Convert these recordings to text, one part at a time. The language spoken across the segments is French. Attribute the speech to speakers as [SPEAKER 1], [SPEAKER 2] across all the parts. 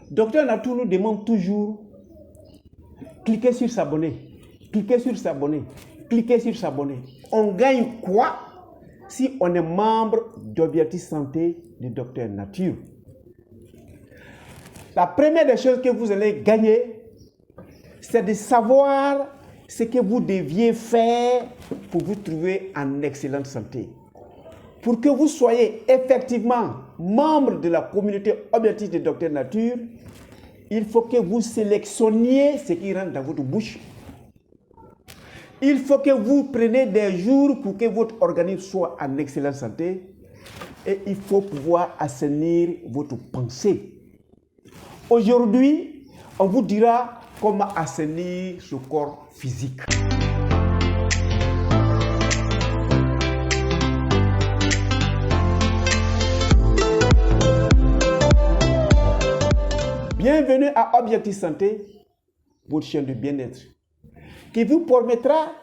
[SPEAKER 1] Docteur Natou nous demande toujours, cliquez sur s'abonner, cliquez sur s'abonner, cliquez sur s'abonner. On gagne quoi si on est membre d'Objectif Santé de Docteur Nature? La première des choses que vous allez gagner, c'est de savoir ce que vous deviez faire pour vous trouver en excellente santé. Pour que vous soyez effectivement membre de la communauté Objectif de Docteur Nature, il faut que vous sélectionniez ce qui rentre dans votre bouche. Il faut que vous preniez des jours pour que votre organisme soit en excellente santé. Et il faut pouvoir assainir votre pensée. Aujourd'hui, on vous dira comment assainir ce corps physique. Bienvenue à Objectif Santé, votre chaîne de bien-être, qui vous permettra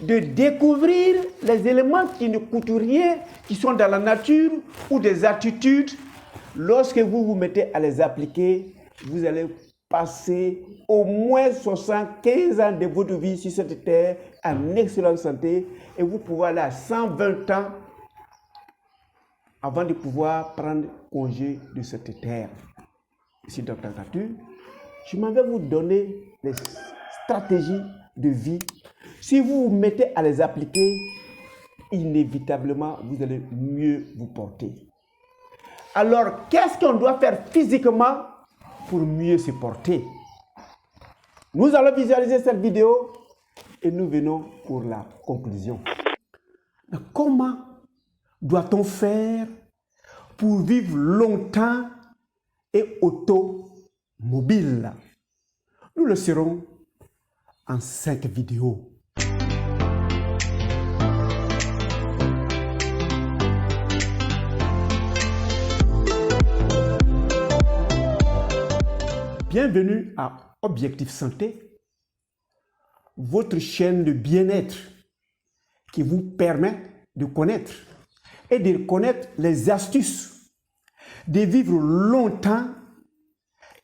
[SPEAKER 1] de découvrir les éléments qui ne coûtent rien, qui sont dans la nature ou des attitudes. Lorsque vous vous mettez à les appliquer, vous allez passer au moins 75 ans de votre vie sur cette terre en excellente santé et vous pouvez aller à 120 ans avant de pouvoir prendre congé de cette terre. Ici, Docteur Nature, je m'en vais vous donner les stratégies de vie. Si vous vous mettez à les appliquer, inévitablement, vous allez mieux vous porter. Alors, qu'est-ce qu'on doit faire physiquement pour mieux se porter? Nous allons visualiser cette vidéo et nous venons pour la conclusion. Mais comment doit-on faire pour vivre longtemps et automobile? Nous le serons en 5 vidéos. Bienvenue à Objectif Santé, votre chaîne de bien-être qui vous permet de connaître et de connaître les astuces de vivre longtemps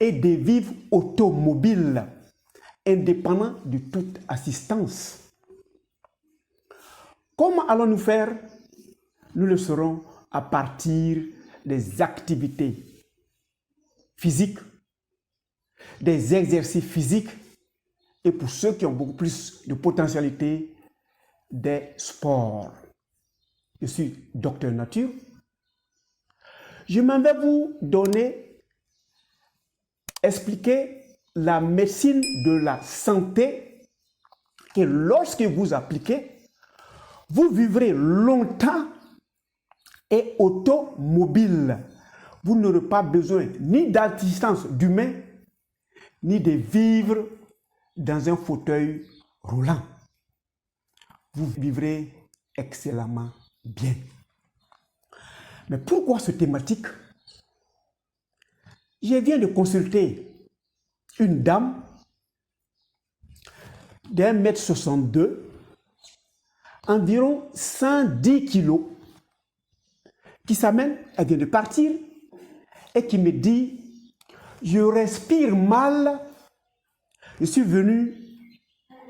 [SPEAKER 1] et de vivre automobile, indépendant de toute assistance. Comment allons-nous faire? Nous le saurons à partir des activités physiques, des exercices physiques et pour ceux qui ont beaucoup plus de potentialité, des sports. Je suis Docteur Nature. Je m'en vais vous expliquer la médecine de la santé que lorsque vous appliquez, vous vivrez longtemps et automobile. Vous n'aurez pas besoin ni d'assistance d'humain, ni de vivre dans un fauteuil roulant. Vous vivrez excellemment bien. Mais pourquoi cette thématique? Je viens de consulter une dame d'1,62 m, environ 110 kilos, qui s'amène, elle vient de partir, et qui me dit: je respire mal, je suis venu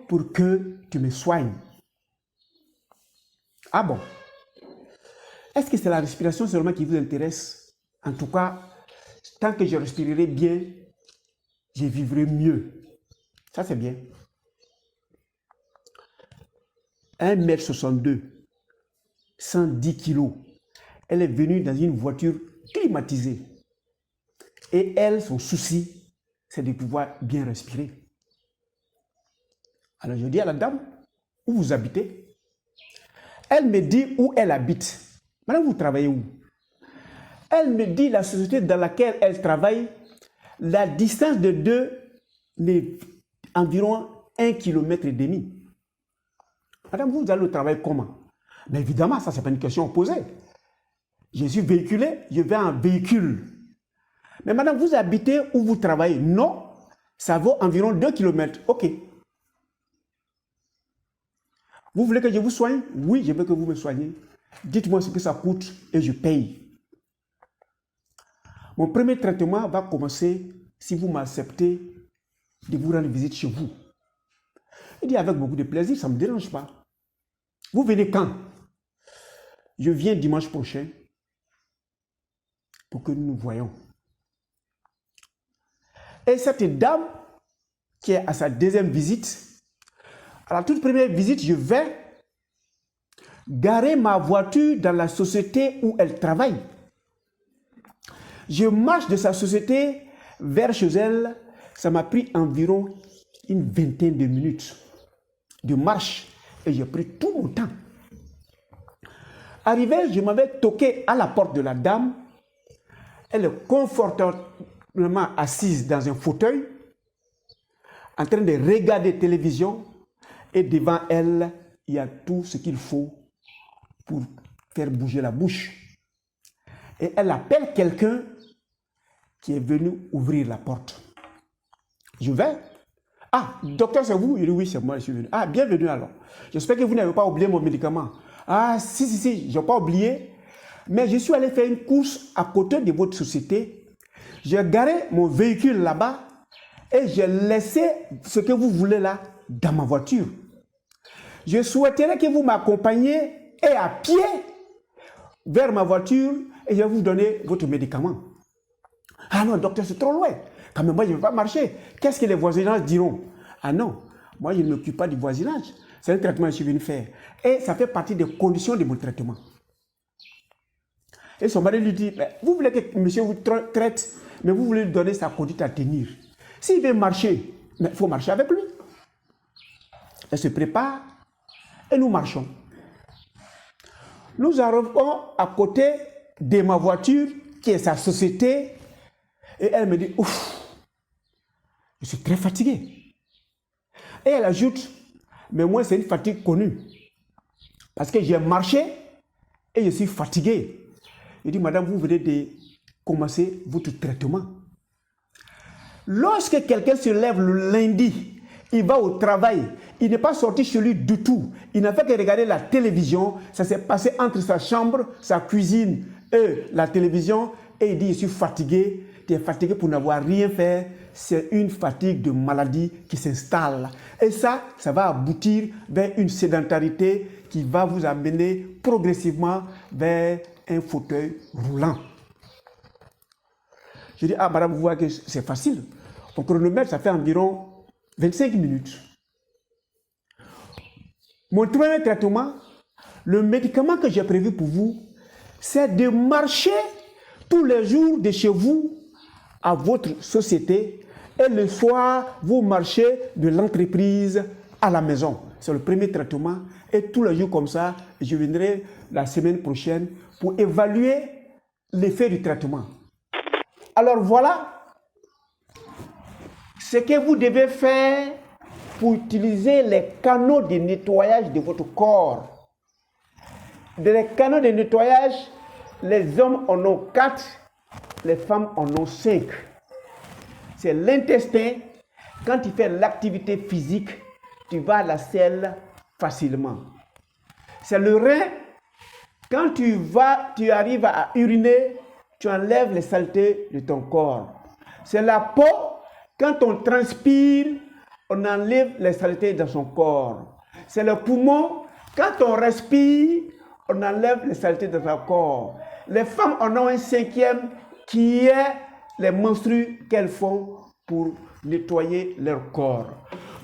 [SPEAKER 1] pour que tu me soignes. Ah bon? Est-ce que c'est la respiration seulement qui vous intéresse? En tout cas, tant que je respirerai bien, je vivrai mieux. Ça, c'est bien. 1,62 m, 110 kilos. Elle est venue dans une voiture climatisée. Et elle, son souci, c'est de pouvoir bien respirer. Alors je dis à la dame: où vous habitez? Elle me dit où elle habite. Madame, vous travaillez où? Elle me dit la société dans laquelle elle travaille, la distance de deux, mais environ 1,5 km. Madame, vous allez au travail comment? Mais évidemment, ça, c'est pas une question posée. Je suis véhiculé, je vais en véhicule. Mais madame, vous habitez où vous travaillez? Non, ça vaut environ 2 km. Ok. Vous voulez que je vous soigne? Oui, je veux que vous me soignez. Dites-moi ce que ça coûte et je paye. Mon premier traitement va commencer si vous m'acceptez de vous rendre visite chez vous. Il dit avec beaucoup de plaisir, ça ne me dérange pas. Vous venez quand? Je viens dimanche prochain pour que nous nous voyions. Et cette dame qui est à sa deuxième visite, à la toute première visite, je vais garer ma voiture dans la société où elle travaille. Je marche de sa société vers chez elle. Ça m'a pris environ une vingtaine de minutes de marche et j'ai pris tout mon temps. Arrivé, je m'avais toqué à la porte de la dame. Elle est confortablement assise dans un fauteuil, en train de regarder la télévision, et devant elle, il y a tout ce qu'il faut pour faire bouger la bouche. Et elle appelle quelqu'un qui est venu ouvrir la porte. Je vais. Ah, docteur, c'est vous? Il dit oui, c'est moi, je suis venu. Ah, bienvenue alors. J'espère que vous n'avez pas oublié mon médicament. Ah, si, je n'ai pas oublié. Mais je suis allé faire une course à côté de votre société. J'ai garé mon véhicule là-bas et j'ai laissé ce que vous voulez là dans ma voiture. Je souhaiterais que vous m'accompagniez et à pied vers ma voiture et je vais vous donner votre médicament. Ah non, docteur, c'est trop loin. Quand même, moi, je ne vais pas marcher. Qu'est-ce que les voisinages diront? Ah non, moi, je ne m'occupe pas du voisinage. C'est un traitement que je suis venu faire. Et ça fait partie des conditions de mon traitement. Et son mari lui dit, vous voulez que monsieur vous traite, mais vous voulez lui donner sa conduite à tenir. S'il veut marcher, il faut marcher avec lui. Elle se prépare et nous marchons. Nous arrivons à côté de ma voiture, qui est sa société, et elle me dit, ouf, je suis très fatigué. Et elle ajoute, mais moi c'est une fatigue connue, parce que j'ai marché et je suis fatigué. Il dit, madame, vous venez de commencer votre traitement. Lorsque quelqu'un se lève le lundi, il va au travail, il n'est pas sorti chez lui du tout, il n'a fait que regarder la télévision, ça s'est passé entre sa chambre, sa cuisine et la télévision, et il dit, je suis fatigué. Tu es fatigué pour n'avoir rien fait, c'est une fatigue de maladie qui s'installe. Et ça va aboutir vers une sédentarité qui va vous amener progressivement vers un fauteuil roulant. Je dis, ah madame, vous voyez que c'est facile. Au chronomètre, ça fait environ 25 minutes. Mon premier traitement, le médicament que j'ai prévu pour vous, c'est de marcher tous les jours de chez vous à votre société et le soir, vous marchez de l'entreprise à la maison. C'est le premier traitement et tous les jours comme ça, je viendrai la semaine prochaine pour évaluer l'effet du traitement. Alors voilà ce que vous devez faire pour utiliser les canaux de nettoyage de votre corps. Les canaux de nettoyage, les hommes en ont 4, les femmes en ont 5. C'est l'intestin. Quand tu fais l'activité physique, tu vas à la selle facilement. C'est le rein. Quand tu arrives à uriner, tu enlèves les saletés de ton corps. C'est la peau. Quand on transpire, on enlève les saletés dans son corps. C'est le poumon. Quand on respire, on enlève les saletés de son corps. Les femmes en ont un 5e qui est les menstrues qu'elles font pour nettoyer leur corps.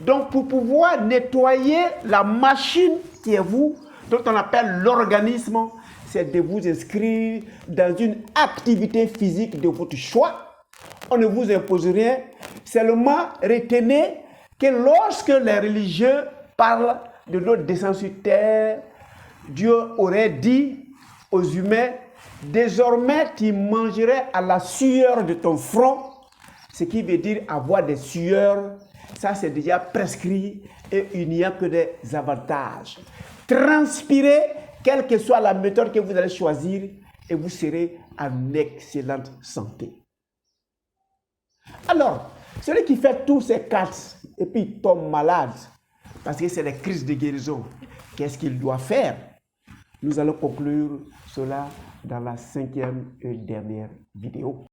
[SPEAKER 1] Donc, pour pouvoir nettoyer la machine qui est vous, dont on appelle l'organisme, c'est de vous inscrire dans une activité physique de votre choix. On ne vous impose rien. Seulement, retenez que lorsque les religieux parlent de notre descente sur terre, Dieu aurait dit aux humains, désormais tu mangerais à la sueur de ton front, ce qui veut dire avoir des sueurs. Ça, c'est déjà prescrit et il n'y a que des avantages. Transpirez, quelle que soit la méthode que vous allez choisir, et vous serez en excellente santé. Alors, celui qui fait tous ces 4 et puis tombe malade, parce que c'est les crises de guérison, qu'est-ce qu'il doit faire? Nous allons conclure cela dans la 5e et dernière vidéo.